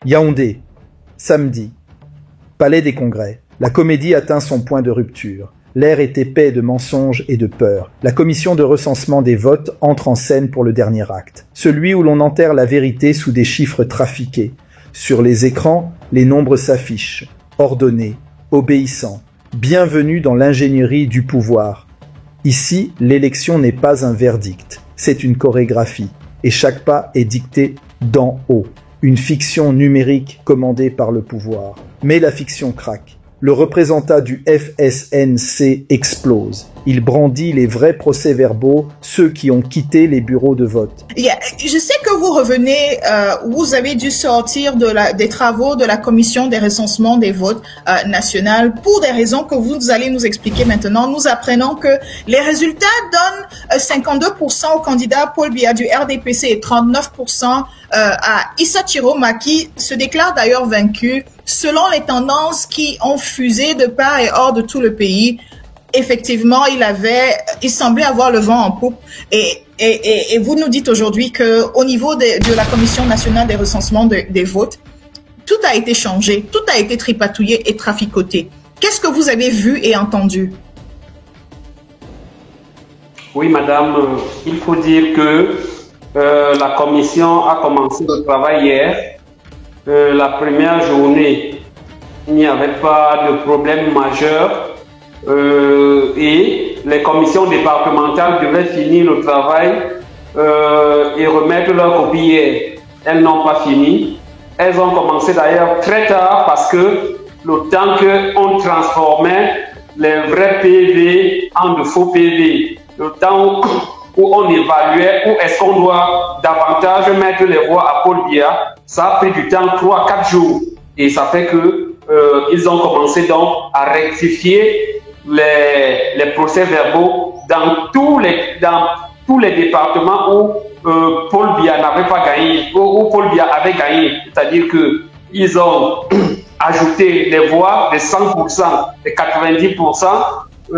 Yaoundé, samedi. Palais des Congrès. La comédie atteint son point de rupture. L'air est épais de mensonges et de peur. La commission de recensement des votes entre en scène pour le dernier acte. Celui où l'on enterre la vérité sous des chiffres trafiqués. Sur les écrans, les nombres s'affichent. Ordonnés, obéissants. Bienvenue dans l'ingénierie du pouvoir. Ici, l'élection n'est pas un verdict. C'est une chorégraphie. Et chaque pas est dicté d'en haut. Une fiction numérique commandée par le pouvoir. Mais la fiction craque. Le représentant du FSNC explose. Il brandit les vrais procès-verbaux, ceux qui ont quitté les bureaux de vote. Je sais que vous revenez, vous avez dû sortir des travaux de la commission des recensements des votes nationales pour des raisons que vous allez nous expliquer maintenant. Nous apprenons que les résultats donnent 52% au candidat Paul Biya du RDPC et 39% à Issa Chiroma qui se déclare d'ailleurs vaincu. Selon les tendances qui ont fusé de part et hors de tout le pays, effectivement, il semblait avoir le vent en poupe. Et vous nous dites aujourd'hui que au niveau de la Commission nationale des recensements des votes, tout a été changé, tout a été tripatouillé et traficoté. Qu'est-ce que vous avez vu et entendu? Oui, madame, il faut dire que la commission a commencé le travail hier. La première journée, il n'y avait pas de problème majeur et les commissions départementales devaient finir le travail et remettre leur copie hier. Elles n'ont pas fini. Elles ont commencé d'ailleurs très tard parce que le temps qu'on transformait les vrais PV en de faux PV, le temps où on évaluait où est-ce qu'on doit davantage mettre les voix à Paul Biya, ça a pris du temps, 3-4 jours. Et ça fait que ils ont commencé donc à rectifier les procès-verbaux dans tous les départements où Paul Biya n'avait pas gagné, où Paul Biya avait gagné. C'est-à-dire qu'ils ont ajouté les voix de 100%, de 90%.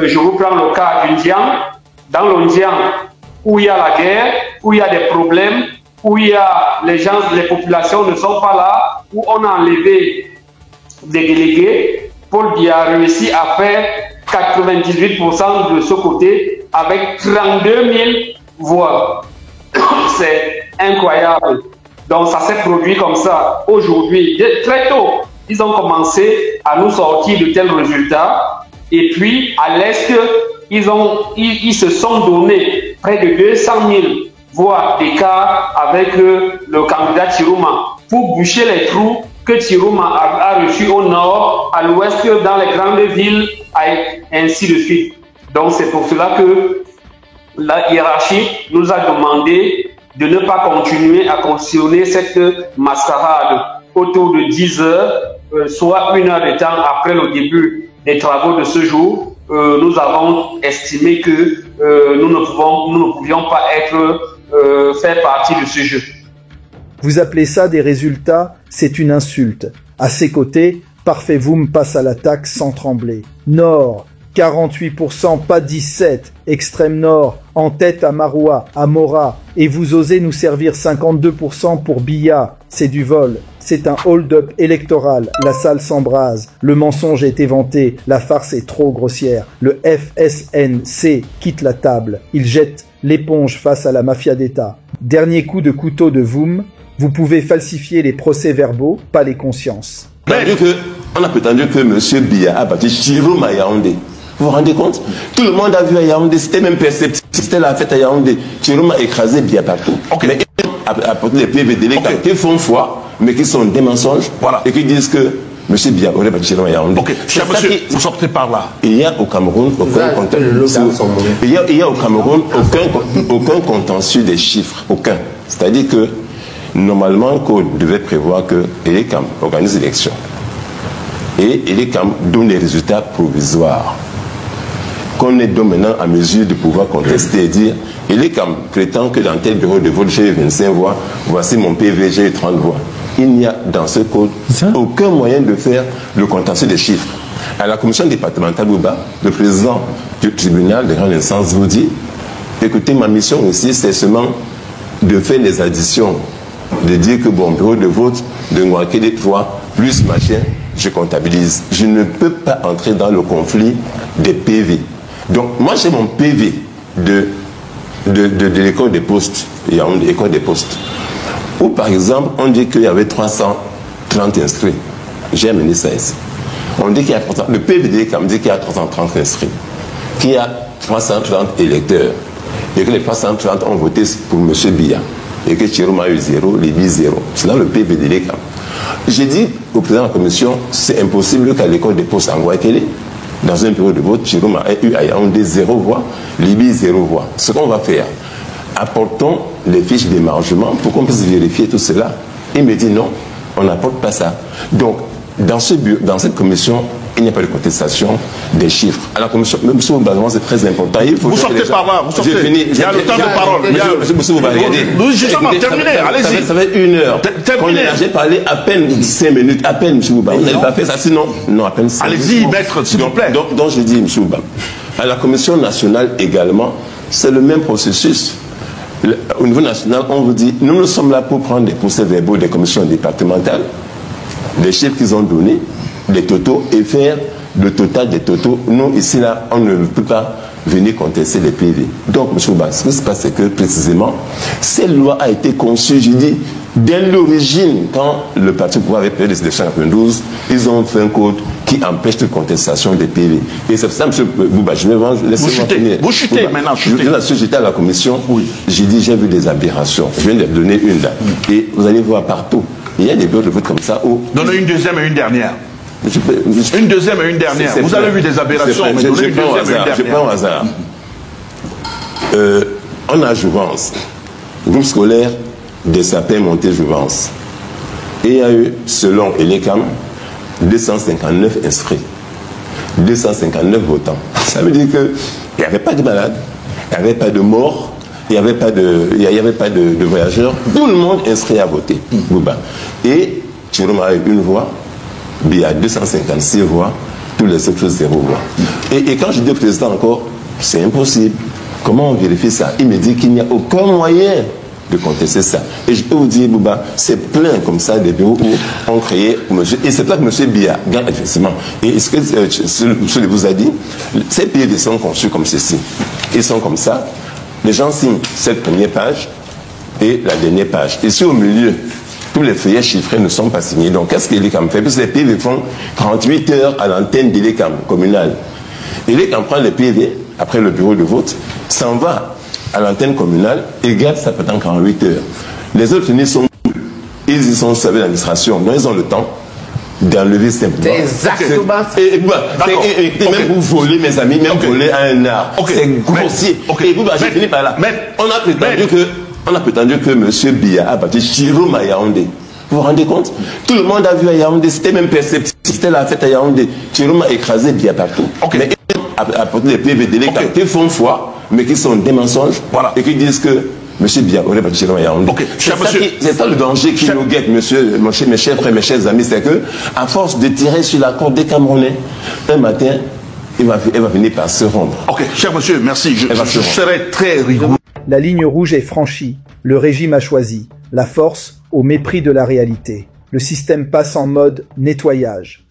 Je vous prends le cas du Ndian. Dans le Ndian, où il y a la guerre, où il y a des problèmes, où il y a les populations ne sont pas là, où on a enlevé des délégués, Paul Biya a réussi à faire 98% de ce côté avec 32 000 voix. C'est incroyable. Donc ça s'est produit comme ça. Aujourd'hui, très tôt, ils ont commencé à nous sortir de tels résultats. Et puis, à l'Est, ils se sont donné près de 200 000 voix d'écart avec le candidat Chiroma pour boucher les trous que Chiroma a reçus au nord, à l'ouest, dans les grandes villes, et ainsi de suite. Donc c'est pour cela que la hiérarchie nous a demandé de ne pas continuer à cautionner cette mascarade autour de 10 heures, soit 1 heure de temps après le début des travaux de ce jour. Nous avons estimé que nous ne pouvions pas faire partie de ce jeu. Vous appelez ça des résultats? C'est une insulte. À ses côtés, Parfait Voum passe à l'attaque sans trembler. Nord, 48%, pas 17%. Extrême Nord, en tête à Maroua, à Mora. Et vous osez nous servir 52% pour Biya. C'est du vol. C'est un hold-up électoral. La salle s'embrase. Le mensonge est éventé. La farce est trop grossière. Le FSNC quitte la table. Il jette l'éponge face à la mafia d'État. Dernier coup de couteau de Voum. Vous pouvez falsifier les procès-verbaux, pas les consciences. On a prétendu que M. Biya a battu Chiroma à Yaoundé. Vous vous rendez compte? Tout le monde a vu à Yaoundé, c'était même perceptible, c'était la fête à Yaoundé. Chiroma a écrasé Biya partout. Mais ils ont apporté les PVD qui font foi, mais qui sont des mensonges, et qui disent que M. Biya aurait battu Chiroma à Yaoundé. Vous sortez par là. Il y a au Cameroun aucun contentieux des chiffres, aucun. C'est-à-dire que normalement, Code devait prévoir que Elecam organise l'élection. Et Elecam donne les résultats provisoires. Qu'on est donc maintenant à mesure de pouvoir contester et dire Elecam prétend que dans tel bureau de vote j'ai 25 voix, voici mon PV, j'ai 30 voix. Il n'y a dans ce code aucun moyen de faire le contentieux des chiffres. À la commission départementale Bouba, le président du tribunal de grande instance vous dit écoutez, ma mission aussi, c'est seulement de faire les additions, de dire que bon, bureau de vote, de Nwakele 3, plus machin, je comptabilise. Je ne peux pas entrer dans le conflit des PV. Donc, moi, j'ai mon PV de l'école des postes. Il y a une école des postes. Où, par exemple, on dit qu'il y avait 330 inscrits. J'ai amené ça ici. On dit qu'il y a 300, le PV de l'ECAM dit qu'il y a 330 inscrits, qu'il y a 330 électeurs, et que les 330 ont voté pour M. Biya, et que Chiroma a eu 0, Libye 0. C'est là le PV de l'ECAM. J'ai dit au président de la commission, c'est impossible qu'à l'école des postes en Nwakele, dans un bureau de vote, Chiroma a eu à Yaoundé 0 voix, Libye 0 voix. Ce qu'on va faire, apportons les fiches d'émargement pour qu'on puisse vérifier tout cela. Il me dit non, on n'apporte pas ça. Donc, dans cette commission, il n'y a pas de contestation des chiffres. À la commission, M. Boubazouan, c'est très important. Il faut vous sortez par là, vous sortez. Il y a le temps de parole. M. Boubazouan, regardez. Justement, terminez, allez-y. Ça fait 1 heure. J'ai parlé à peine 5 minutes, à peine, M. Boubazouan. Vous n'avez pas fait ça, sinon, non, à peine 5 minutes. Allez-y, maître, s'il vous plaît. Donc, je dis, M. Boubazouan, à la commission nationale également, c'est le même processus. Au niveau national, on vous dit, nous sommes là pour prendre des procès-verbaux des commissions départementales, les chiffres qu'ils ont donnés, les totaux, et faire le total des totaux. Nous, ici, là, on ne peut pas venir contester les PV. Donc, M. Ouba, ce qui se passe, c'est que, précisément, cette loi a été conçue, je dis, dès l'origine, quand le Parti pouvoir avait pris les élections en 92, ils ont fait un code qui empêche toute contestation des PV. Et c'est pour ça, M. Bouba, je vais laisser-moi finir. Vous chutez maintenant, chutez. J'étais à la commission, oui. J'ai dit, j'ai vu des aberrations. Je viens de donner une là. Et vous allez voir partout. Il y a des bureaux de vote comme ça où... Donnez une deuxième et une dernière. Une deuxième et une dernière. Vous avez vu des aberrations, mais donnez une deuxième et une dernière. Je prends au hasard. On a Jouvence, groupe scolaire des sapins montés Jouvence. Et il y a eu, selon Elecam, 259 inscrits. 259 votants. Ça veut dire qu'il n'y avait pas de malades, il n'y avait pas de morts, il n'y avait pas de voyageurs. Tout le monde inscrit à voter. Et Chiroma a eu 1 voix, Biya 256 voix, tous les autres 0 voix. Et quand je dis au président encore, c'est impossible. Comment on vérifie ça? Il me dit qu'il n'y a aucun moyen de contester ça. Et je peux vous dire, Bouba, c'est plein comme ça des bureaux où on créait monsieur. Et c'est là que M. Biya gagne effectivement. Et ce que M. vous a dit, ces PV sont conçus comme ceci. Ils sont comme ça. Les gens signent cette première page et la dernière page. Ici au milieu, tous les feuillets chiffrés ne sont pas signés. Donc qu'est-ce que l'ECAM fait? Parce que les PV font 38 heures à l'antenne de l'ECAM communale. Et l'ECAM prend les PV, après le bureau de vote, s'en va à l'antenne communale et garde ça pendant 48 heures. Les autres ils y sont servis l'administration. Donc ils ont le temps d'enlever simplement. C'est exactement. Et même vous voler, mes amis, même voler à un art. C'est grossier. Et vous, j'ai fini par là. On a prétendu que M. Biya a battu Chiroma à Yaoundé. Vous vous rendez compte? Tout le monde a vu à Yaoundé, c'était même perceptible. C'était la fête à Yaoundé. Chiroma a écrasé Biya partout. Mais ils ont apporté des PV de l'État qui font foi, mais qui sont des mensonges. Voilà. Et qui disent que M. Biya aurait battu Chiroma à Yaoundé. C'est ça le danger qui nous guette, mes chers frères, mes chers amis, c'est que, à force de tirer sur la corde des Camerounais, un matin, elle va finir par se rendre. Ok, cher monsieur, merci. Je serai très rigoureux. La ligne rouge est franchie. Le régime a choisi. La force au mépris de la réalité. Le système passe en mode nettoyage.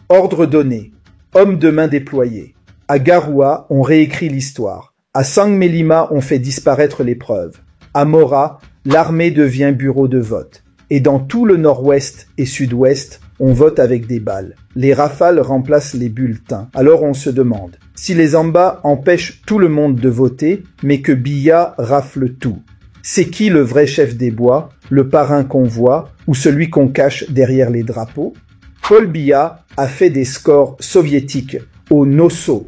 Ordre donné. Hommes de main déployés. À Garoua, on réécrit l'histoire. À Sangmelima, on fait disparaître les preuves. À Mora, l'armée devient bureau de vote. Et dans tout le nord-ouest et sud-ouest, on vote avec des balles. Les rafales remplacent les bulletins. Alors on se demande, si les Amba empêchent tout le monde de voter, mais que Biya rafle tout, c'est qui le vrai chef des bois, le parrain qu'on voit, ou celui qu'on cache derrière les drapeaux? Paul Biya a fait des scores soviétiques au Nosso.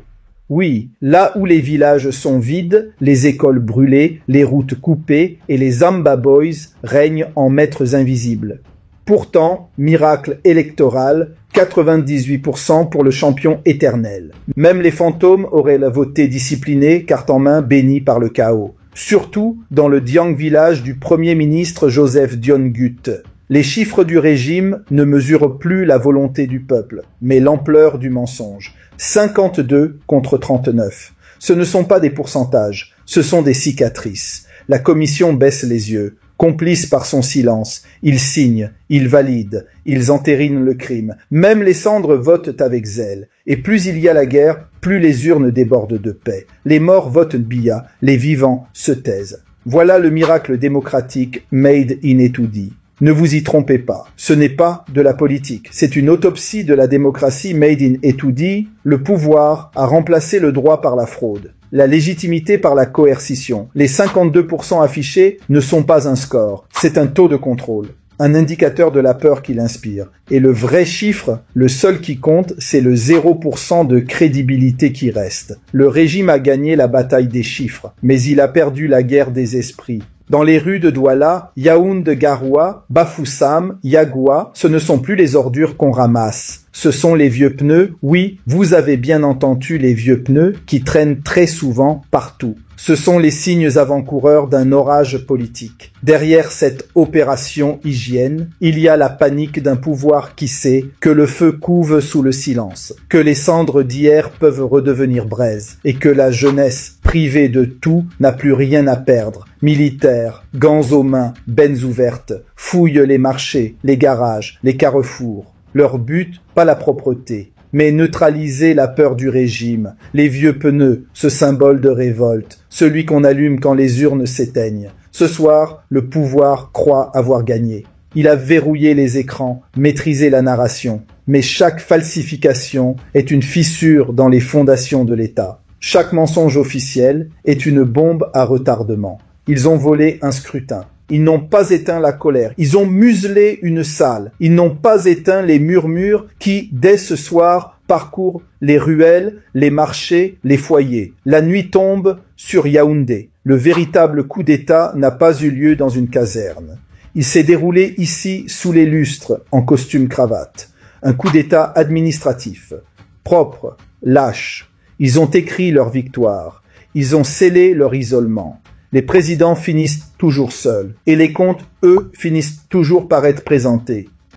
Oui, là où les villages sont vides, les écoles brûlées, les routes coupées et les Amba Boys règnent en maîtres invisibles. Pourtant, miracle électoral, 98% pour le champion éternel. Même les fantômes auraient la voté disciplinée, carte en main, bénie par le chaos. Surtout dans le Diang village du Premier ministre Joseph Dion-Gut. Les chiffres du régime ne mesurent plus la volonté du peuple, mais l'ampleur du mensonge. 52 contre 39. Ce ne sont pas des pourcentages, ce sont des cicatrices. La commission baisse les yeux. Complices par son silence, ils signent, ils valident, ils entérinent le crime. Même les cendres votent avec zèle. Et plus il y a la guerre, plus les urnes débordent de paix. Les morts votent Biya, les vivants se taisent. Voilà le miracle démocratique made in Etoudi. Ne vous y trompez pas, ce n'est pas de la politique, c'est une autopsie de la démocratie made in Etoudi. Le pouvoir a remplacé le droit par la fraude, la légitimité par la coercition. Les 52% affichés ne sont pas un score, c'est un taux de contrôle, un indicateur de la peur qu'il inspire. Et le vrai chiffre, le seul qui compte, c'est le 0% de crédibilité qui reste. Le régime a gagné la bataille des chiffres, mais il a perdu la guerre des esprits. Dans les rues de Douala, Yaoundé-Garoua, Bafoussam, Yagoua, ce ne sont plus les ordures qu'on ramasse. Ce sont les vieux pneus, oui, vous avez bien entendu les vieux pneus qui traînent très souvent partout. Ce sont les signes avant-coureurs d'un orage politique. Derrière cette opération hygiène, il y a la panique d'un pouvoir qui sait que le feu couve sous le silence, que les cendres d'hier peuvent redevenir braise, et que la jeunesse, privée de tout, n'a plus rien à perdre. Militaires, gants aux mains, bennes ouvertes, fouillent les marchés, les garages, les carrefours. Leur but, pas la propreté, mais neutraliser la peur du régime, les vieux pneus, ce symbole de révolte, celui qu'on allume quand les urnes s'éteignent. Ce soir, le pouvoir croit avoir gagné. Il a verrouillé les écrans, maîtrisé la narration. Mais chaque falsification est une fissure dans les fondations de l'État. Chaque mensonge officiel est une bombe à retardement. Ils ont volé un scrutin. Ils n'ont pas éteint la colère. Ils ont muselé une salle. Ils n'ont pas éteint les murmures qui, dès ce soir, parcourent les ruelles, les marchés, les foyers. La nuit tombe sur Yaoundé. Le véritable coup d'État n'a pas eu lieu dans une caserne. Il s'est déroulé ici sous les lustres, en costume cravate. Un coup d'État administratif. Propre, lâche. Ils ont écrit leur victoire. Ils ont scellé leur isolement. Les présidents finissent toujours seuls. Et les comptes, eux, finissent toujours par être présentés.